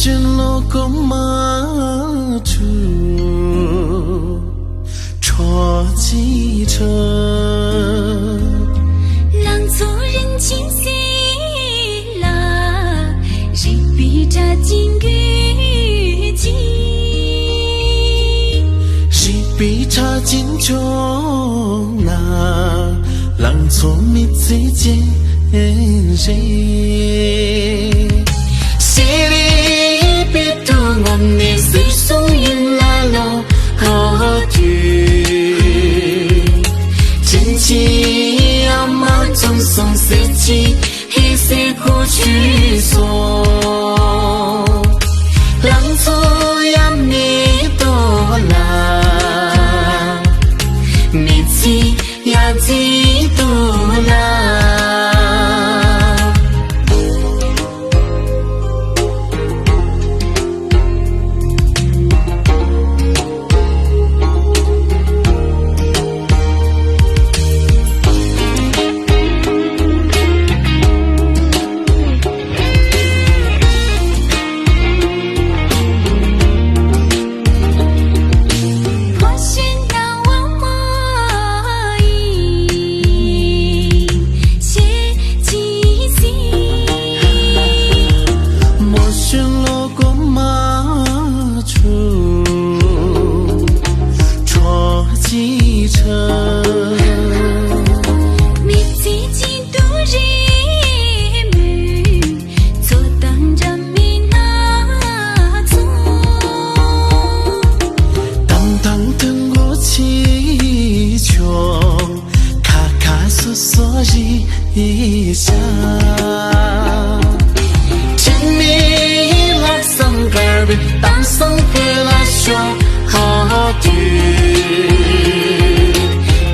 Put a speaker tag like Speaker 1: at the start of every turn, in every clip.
Speaker 1: 寻路过马处，错几程。
Speaker 2: 浪做人情细啦，谁比这金玉金？
Speaker 1: 谁比这金钟啊？浪做蜜最见谁？心里别多我你随松云来了何惧？真情要mau trong sông sẽ chi khi sẽ cố truy số lắng thôi em mi to là mi chi ya chi to là一下，亲密拉桑格尔比当桑格拉说好听，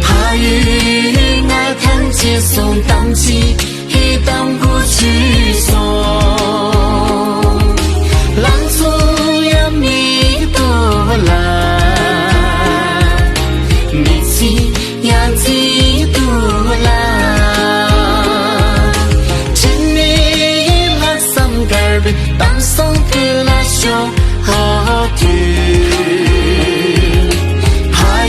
Speaker 1: 怕与我看接送当起一当过去送，浪出呀米多啦，米起呀几多啦。当桑格拉说好听，怕与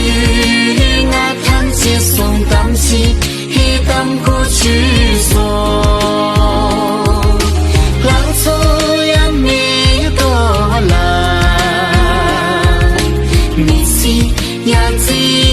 Speaker 1: 我看接送当起一当过去送，浪出呀米多啦，米西呀几。